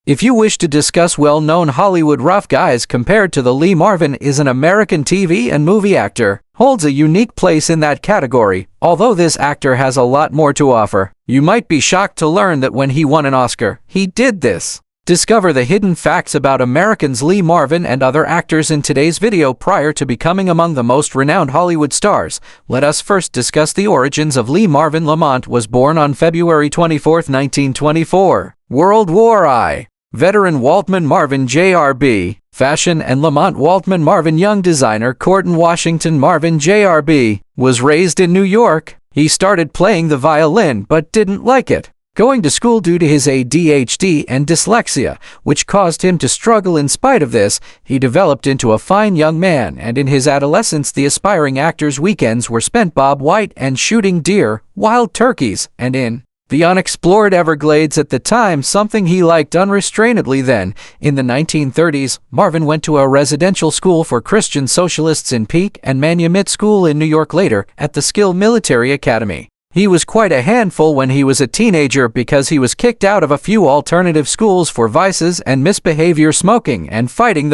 If you wish to discuss well-known Hollywood rough guys compared to the Lee Marvin is an American TV and movie actor, holds a unique place in that category. Although this actor has a lot more to offer, you might be shocked to learn that when he won an Oscar, he did this. Discover the hidden facts about Americans Lee Marvin and other actors in today's video. Prior to becoming among the most renowned Hollywood stars, let us first discuss the origins of Lee Marvin. Lamont was born on February 24, 1924. World War I. Veteran Waltman Marvin Jr.B. Fashion and Lamont Waltman Marvin young designer Corton Washington Marvin Jr.B. was raised in New York. He started playing the violin but didn't like it. Going to school due to his ADHD and dyslexia, which caused him to struggle. In spite of this, he developed into a fine young man, and in his adolescence the aspiring actor's weekends were spent bob white and shooting deer, wild turkeys, and in the unexplored Everglades at the time, something he liked unrestrainedly then. In the 1930s, Marvin went to a residential school for Christian socialists in Peak and Manumit School in New York, later at the Skill Military Academy. He was quite a handful when he was a teenager because he was kicked out of a few alternative schools for vices and misbehavior, smoking and fighting.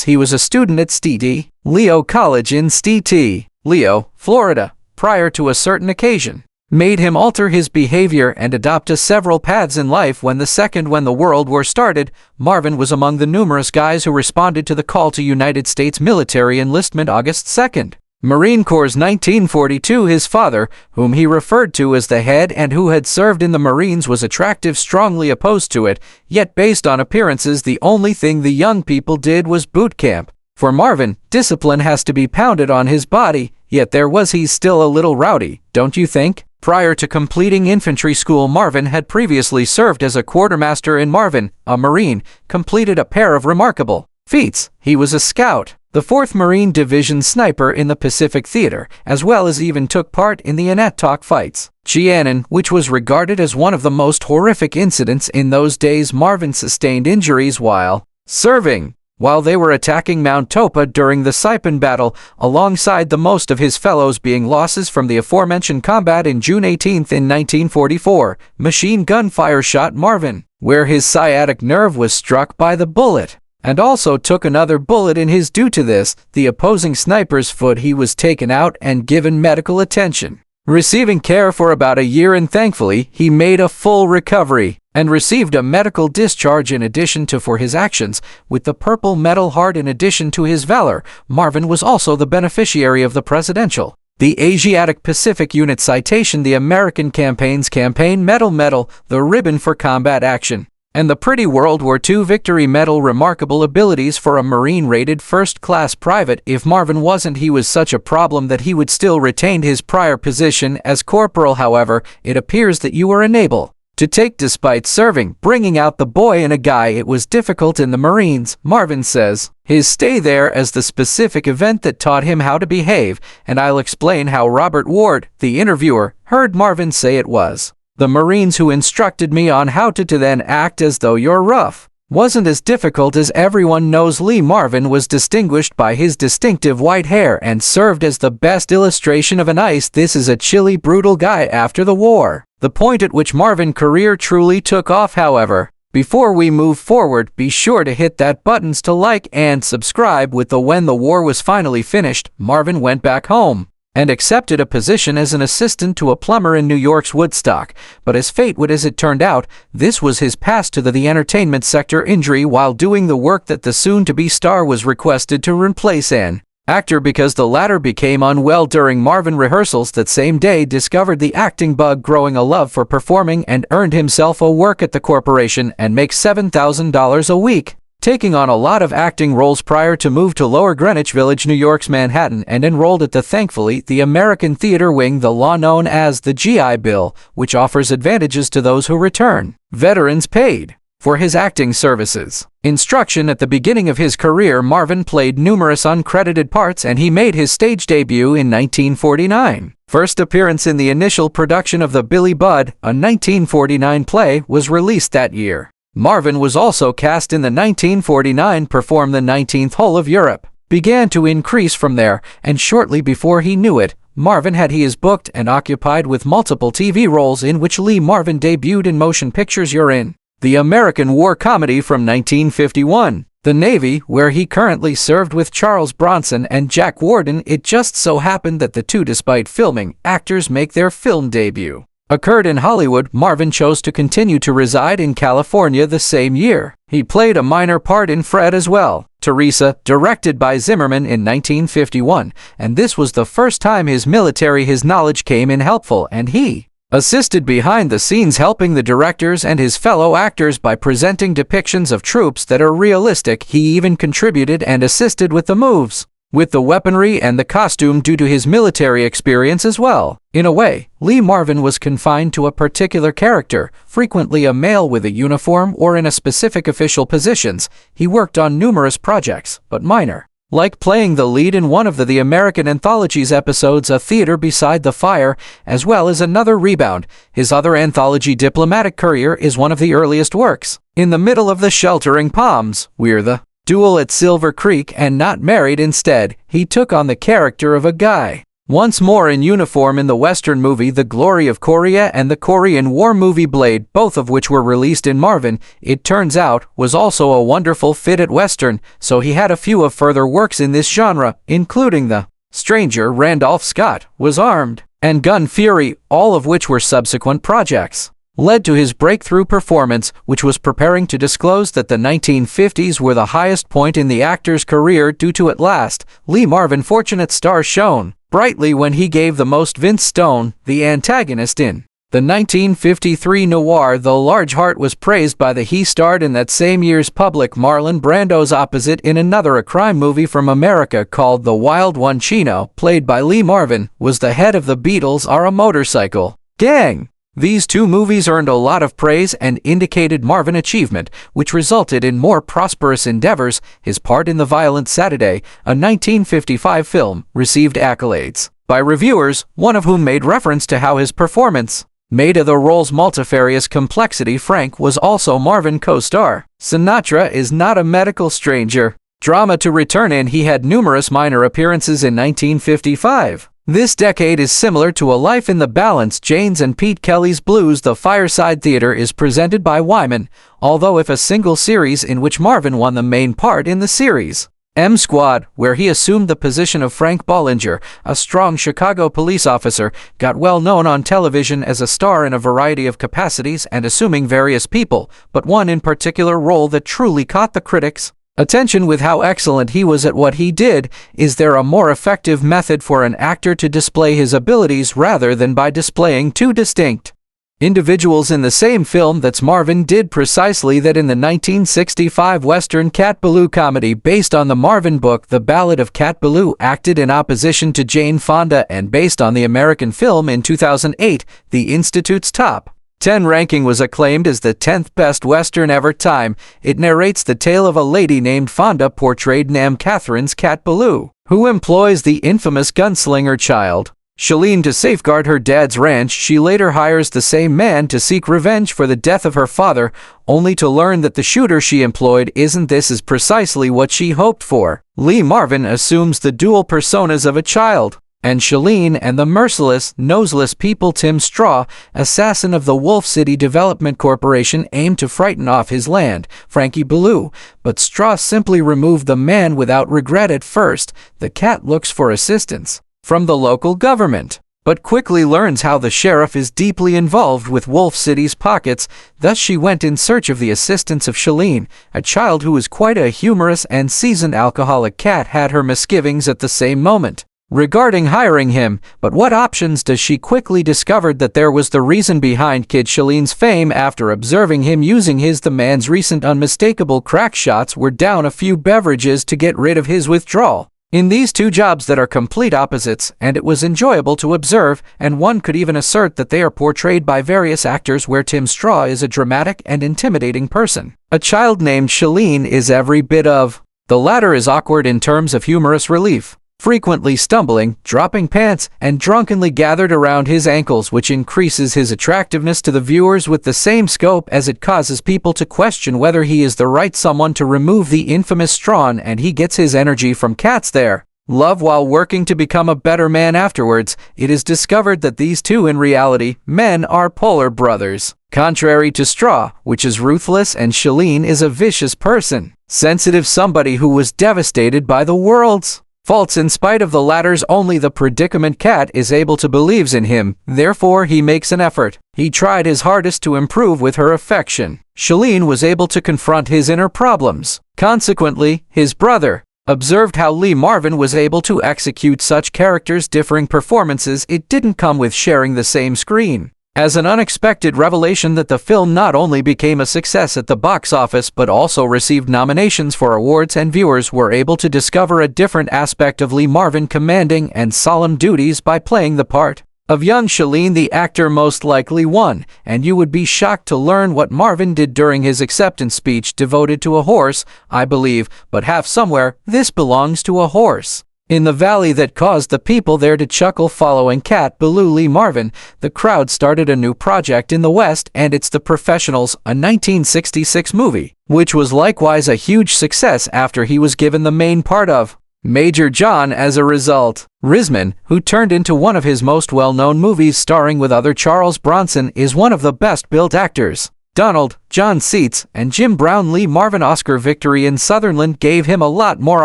He was a student at St. Leo College in St. Leo, Florida, prior to a certain occasion made him alter his behavior and adopt several paths in life. When the World War started, Marvin was among the numerous guys who responded to the call to United States military enlistment August 2nd. Marine Corps 1942. His father, whom he referred to as the head and who had served in the Marines, was attractive, strongly opposed to it, yet based on appearances the only thing the young people did was boot camp. For Marvin, discipline has to be pounded on his body, yet he's still a little rowdy, don't you think? Prior to completing infantry school, Marvin had previously served as a quartermaster in Marvin, a Marine, completed a pair of remarkable feats. He was a scout, the 4th Marine Division sniper in the Pacific Theater, as well as even took part in the Anatoc fights, Chianan, which was regarded as one of the most horrific incidents in those days. Marvin sustained injuries while serving, while they were attacking Mount Topa during the Saipan battle, alongside the most of his fellows being losses from the aforementioned combat. In June 18 in 1944, machine gun fire shot Marvin, where his sciatic nerve was struck by the bullet, and also took another bullet in his. Due to this, the opposing sniper's foot, he was taken out and given medical attention, receiving care for about a year, and thankfully he made a full recovery and received a medical discharge. In addition to for his actions with the Purple Medal Heart, in addition to his valor, Marvin was also the beneficiary of the Presidential, the Asiatic Pacific Unit Citation, the American Campaign's Campaign Medal, the Ribbon for Combat Action, and the Pretty World War II Victory Medal. Remarkable abilities for a Marine rated first-class private. If Marvin wasn't, he was such a problem that he would still retain his prior position as corporal. However, it appears that you were unable to take despite serving, bringing out the boy in a guy. It was difficult in the Marines, Marvin says. His stay there as the specific event that taught him how to behave, and I'll explain how. Robert Ward, the interviewer, heard Marvin say it was the Marines who instructed me on how to then act as though you're rough. Wasn't as difficult as everyone knows. Lee Marvin was distinguished by his distinctive white hair and served as the best illustration of an ice. This is a chilly, brutal guy after the war, the point at which Marvin's career truly took off. However, before we move forward, be sure to hit that buttons to like and subscribe. When the war was finally finished, Marvin went back home and accepted a position as an assistant to a plumber in New York's Woodstock. But as fate would, as it turned out, this was his pass to the entertainment sector. Injury while doing the work that the soon-to-be star was requested to replace an actor because the latter became unwell during Marvin rehearsals that same day. Discovered the acting bug, growing a love for performing, and earned himself a work at the corporation and makes $7,000 a week, taking on a lot of acting roles. Prior to move to Lower Greenwich Village, New York's Manhattan, and enrolled at the American Theater Wing, the law known as the GI Bill, which offers advantages to those who return veterans paid for his acting services. Instruction. At the beginning of his career, Marvin played numerous uncredited parts, and he made his stage debut in 1949. First appearance in the initial production of the Billy Budd, a 1949 play, was released that year. Marvin was also cast in the 1949 perform the 19th Hole of Europe. Began to increase from there, and shortly before he knew it, Marvin had he is booked and occupied with multiple TV roles, in which Lee Marvin debuted in motion pictures. You're in the American war comedy from 1951. The Navy, where he currently served with Charles Bronson and Jack Warden. It just so happened that the two, despite filming, actors make their film debut. Occurred in Hollywood. Marvin chose to continue to reside in California the same year. He played a minor part in Fred as well. Teresa, directed by Zimmerman in 1951, and this was the first time his knowledge came in helpful, and he assisted behind the scenes, helping the directors and his fellow actors by presenting depictions of troops that are realistic. He even contributed and assisted with the moves, with the weaponry and the costume due to his military experience as well. In a way, Lee Marvin was confined to a particular character, frequently a male with a uniform or in a specific official positions. He worked on numerous projects, but minor, like playing the lead in one of the American Anthology's episodes A Theater Beside the Fire, as well as another rebound. His other anthology, Diplomatic Courier, is one of the earliest works. In the Middle of the Sheltering Palms, we're the Duel at Silver Creek, and Not Married. Instead, he took on the character of a guy once more in uniform in the Western movie The Glory of Korea and the Korean War movie Blade, both of which were released in Marvin, it turns out, was also a wonderful fit at Western, so he had a few of further works in this genre, including The Stranger, Randolph Scott Was Armed, and Gun Fury, all of which were subsequent projects. Led to his breakthrough performance, which was preparing to disclose that the 1950s were the highest point in the actor's career due to at last, Lee Marvin fortunate star shone brightly when he gave the most Vince Stone, the antagonist in the 1953 noir The Large Heart, was praised by the he starred in that same year's public Marlon Brando's opposite in another a crime movie from America called The Wild One. Chino, played by Lee Marvin, was the head of the Beatles' Are a Motorcycle Gang. These two movies earned a lot of praise and indicated Marvin achievement, which resulted in more prosperous endeavors. His part in The Violent Saturday, a 1955 film, received accolades by reviewers, one of whom made reference to how his performance made of the role's multifarious complexity. Frank was also Marvin co-star. Sinatra is not a medical stranger. Drama to return in. He had numerous minor appearances in 1955. This decade is similar to A Life in the Balance. Jane's and Pete Kelly's Blues. The Fireside Theater is presented by Wyman, although if a single series in which Marvin won the main part in the series. M Squad, where he assumed the position of Frank Bollinger, a strong Chicago police officer, got well known on television as a star in a variety of capacities and assuming various people, but one in particular role that truly caught the critics' attention with how excellent he was at what he did. Is there a more effective method for an actor to display his abilities rather than by displaying two distinct individuals in the same film? That's Marvin did precisely that in the 1965 Western Cat Ballou comedy based on the Marvin book The Ballad of Cat Ballou, acted in opposition to Jane Fonda and based on the American film in 2008. The Institute's Top 10 ranking was acclaimed as the 10th best Western ever time. It narrates the tale of a lady named Fonda, portrayed Nam Catherine's Cat Ballou, who employs the infamous gunslinger child Shalene to safeguard her dad's ranch. She later hires the same man to seek revenge for the death of her father, only to learn that the shooter she employed isn't. This is precisely what she hoped for. Lee Marvin assumes the dual personas of a child and Shalene and the merciless, noseless people Tim Straw, assassin of the Wolf City Development Corporation, aimed to frighten off his land, Frankie Ballou, but Straw simply removed the man without regret. At first, the cat looks for assistance from the local government, but quickly learns how the sheriff is deeply involved with Wolf City's pockets. Thus she went in search of the assistance of Shalene, a child who is quite a humorous and seasoned alcoholic. Cat had her misgivings at the same moment regarding hiring him, but what options does she? Quickly discovered that there was the reason behind Kid Shalene's fame after observing him using the man's recent unmistakable crack shots were down a few beverages to get rid of his withdrawal. In these two jobs that are complete opposites, and it was enjoyable to observe, and one could even assert that they are portrayed by various actors, where Tim Straw is a dramatic and intimidating person. A child named Shalene is every bit of. The latter is awkward in terms of humorous relief, frequently stumbling, dropping pants, and drunkenly gathered around his ankles, which increases his attractiveness to the viewers with the same scope as it causes people to question whether he is the right someone to remove the infamous Strawn, and he gets his energy from Cats there. love while working to become a better man afterwards. It is discovered that these two in reality, men, are polar brothers. Contrary to Straw, which is ruthless, and Shalene is a vicious person, sensitive, somebody who was devastated by the world's faults. In spite of the latter's only the predicament, Cat is able to believes in him, therefore he makes an effort. He tried his hardest to improve with her affection. Shalene was able to confront his inner problems. Consequently, his brother observed how Lee Marvin was able to execute such characters' differing performances. It didn't come with sharing the same screen. As an unexpected revelation that the film not only became a success at the box office but also received nominations for awards, and viewers were able to discover a different aspect of Lee Marvin commanding and solemn duties by playing the part of young Shalene. The actor most likely won, and you would be shocked to learn what Marvin did during his acceptance speech. Devoted to a horse, I believe, but half somewhere, this belongs to a horse in the valley, that caused the people there to chuckle. Following Cat Ballou Lee Marvin, the crowd started a new project in the West, and it's The Professionals, a 1966 movie, which was likewise a huge success after he was given the main part of Major John. As a result, Risman, who turned into one of his most well-known movies starring with other Charles Bronson, is one of the best-built actors. Donald John Seitz and Jim Brown. Lee Marvin Oscar victory in Sutherland gave him a lot more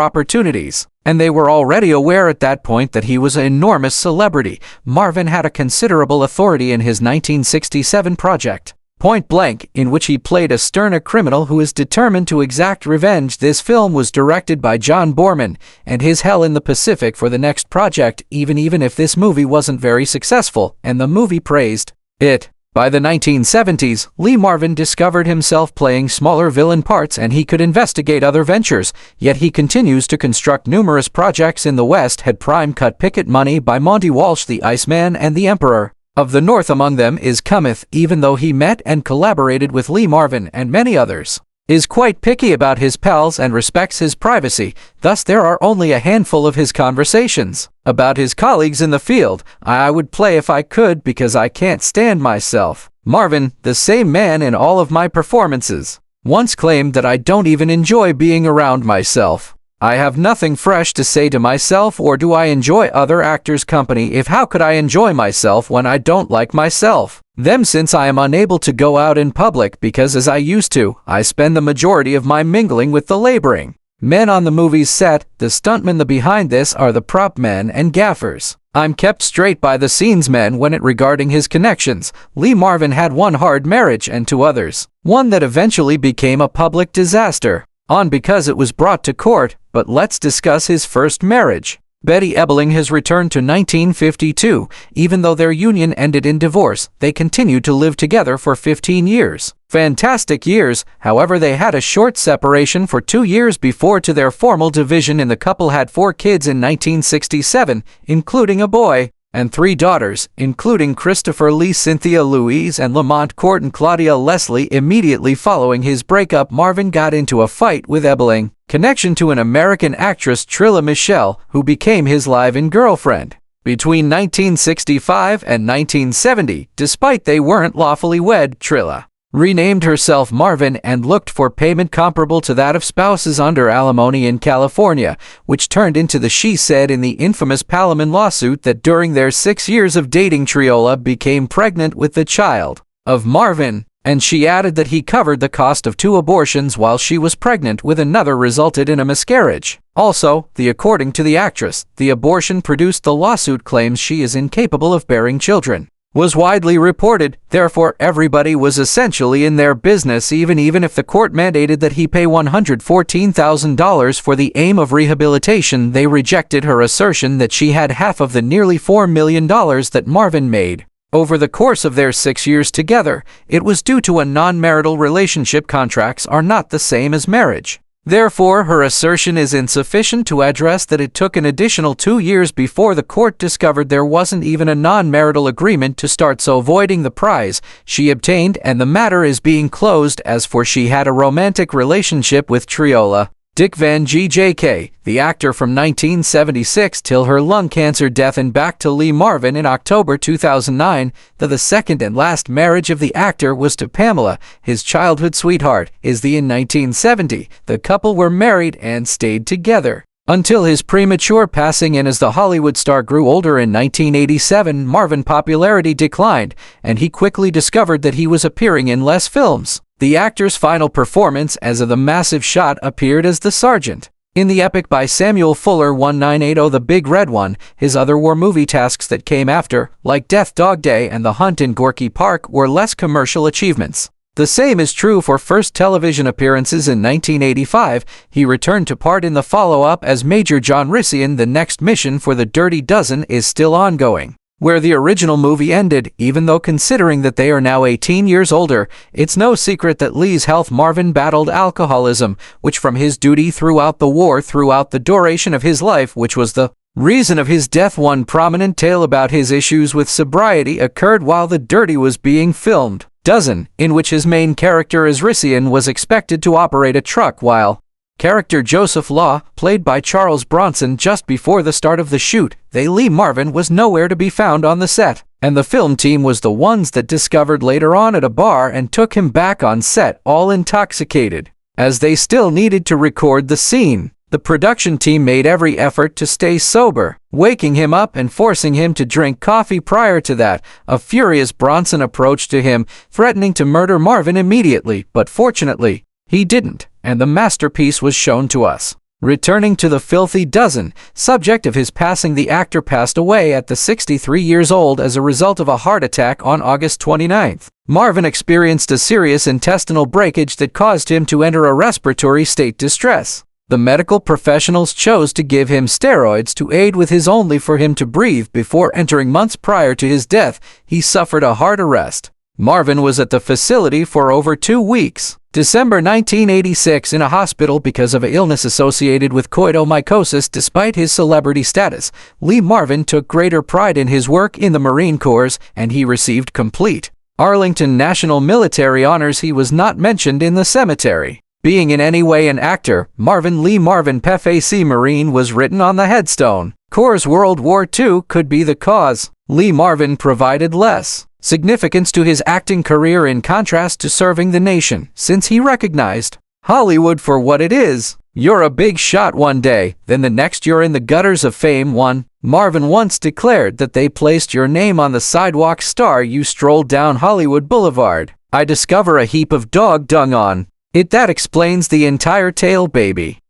opportunities, and they were already aware at that point that he was an enormous celebrity. Marvin had a considerable authority in his 1967 project, Point Blank, in which he played a stern criminal who is determined to exact revenge. This film was directed by John Borman, and his Hell in the Pacific for the next project, even if this movie wasn't very successful, and the movie praised it. By the 1970s, Lee Marvin discovered himself playing smaller villain parts, and he could investigate other ventures, yet he continues to construct numerous projects in the West. Had Prime cut Picket Money by Monty Walsh, The Iceman, and The Emperor of the North among them, is cometh, even though he met and collaborated with Lee Marvin and many others, is quite picky about his pals and respects his privacy. Thus there are only a handful of his conversations about his colleagues in the field. I would play if I could, because I can't stand myself. Marvin, the same man in all of my performances, once claimed that I don't even enjoy being around myself. I have nothing fresh to say to myself, or do I enjoy other actors' company? If how could I enjoy myself when I don't like myself? Them, since I am unable to go out in public because as I used to, I spend the majority of my mingling with the laboring men on the movie's set. The stuntmen, the behind this, are the prop men and gaffers. I'm kept straight by the scenes men when it regarding his connections. Lee Marvin had one hard marriage and two others, one that eventually became a public disaster on because it was brought to court. But let's discuss his first marriage. Betty Ebeling has returned to 1952. Even though their union ended in divorce, they continued to live together for 15 years. Fantastic years. However, they had a short separation for 2 years before to their formal division, and the couple had 4 kids in 1967, including a boy, and 3 daughters, including Christopher Lee, Cynthia Louise, and Lamont Court and Claudia Leslie. Immediately following his breakup, Marvin got into a fight with Ebeling, connection to an American actress, Trilla Michelle, who became his live-in girlfriend between 1965 and 1970. Despite they weren't lawfully wed, Trilla renamed herself Marvin and looked for payment comparable to that of spouses under alimony in California, which turned into the she said in the infamous Palamon lawsuit that during their 6 years of dating, Trilla became pregnant with the child of Marvin, and she added that he covered the cost of 2 abortions while she was pregnant with another, resulted in a miscarriage. Also, according to the actress, the abortion produced. The lawsuit claims she is incapable of bearing children was widely reported. Therefore, everybody was essentially in their business, even if the court mandated that he pay $114,000 for the aim of rehabilitation. They rejected her assertion that she had half of the nearly $4 million that Marvin made over the course of their 6 years together. It was due to a non-marital relationship. Contracts are not the same as marriage. Therefore, her assertion is insufficient to address that it took an additional 2 years before the court discovered there wasn't even a non-marital agreement to start, so voiding the prize she obtained, and the matter is being closed. As for she had a romantic relationship with Trilla Dick Van G.J.K., the actor, from 1976 till her lung cancer death, and back to Lee Marvin in October 2009. The second and last marriage of the actor was to Pamela, his childhood sweetheart. In 1970, the couple were married and stayed together Until his premature passing and as the Hollywood star grew older in 1987, Marvin's popularity declined, and he quickly discovered that he was appearing in less films. The actor's final performance as of The Massive Shot appeared as the Sergeant. In the epic by Samuel Fuller 1980 The Big Red One, his other war movie tasks that came after, like Death Dog Day and The Hunt in Gorky Park, were less commercial achievements. The same is true for first television appearances in 1985. He returned to part in the follow-up as Major John Rissian. The next mission for the Dirty Dozen is still ongoing. Where the original movie ended, even though considering that they are now 18 years older, it's no secret that Lee's health. Marvin battled alcoholism, which from his duty throughout the war throughout the duration of his life, which was the reason of his death. One prominent tale about his issues with sobriety occurred while The Dirty was being filmed. Dozen, in which his main character as Rissian was expected to operate a truck while character Joseph Law, played by Charles Bronson just before the start of the shoot, Lee Marvin was nowhere to be found on the set, and the film team was the ones that discovered later on at a bar and took him back on set all intoxicated. As they still needed to record the scene, the production team made every effort to stay sober, waking him up and forcing him to drink coffee. Prior to that, a furious Bronson approached to him, threatening to murder Marvin immediately, but fortunately, he didn't, and the masterpiece was shown to us. Returning to The Filthy Dozen, subject of his passing, the actor passed away at the 63 years old as a result of a heart attack on August 29. Marvin experienced a serious intestinal breakage that caused him to enter a respiratory state distress. The medical professionals chose to give him steroids to aid with his only for him to breathe before entering. Months prior to his death, he suffered a heart arrest. Marvin was at the facility for over 2 weeks. December 1986 in a hospital because of an illness associated with coidomycosis. Despite his celebrity status, Lee Marvin took greater pride in his work in the Marine Corps, and he received complete Arlington National Military honors. He was not mentioned in the cemetery. Being in any way an actor, Marvin Lee Marvin PFAC Marine was written on the headstone. Corps World War II could be the cause. Lee Marvin provided less significance to his acting career in contrast to serving the nation, since he recognized Hollywood for what it is. You're a big shot one day, then the next you're in the gutters of fame. Marvin once declared that they placed your name on the sidewalk. Star you strolled down Hollywood Boulevard. I discover a heap of dog dung on it. That explains the entire tale, baby.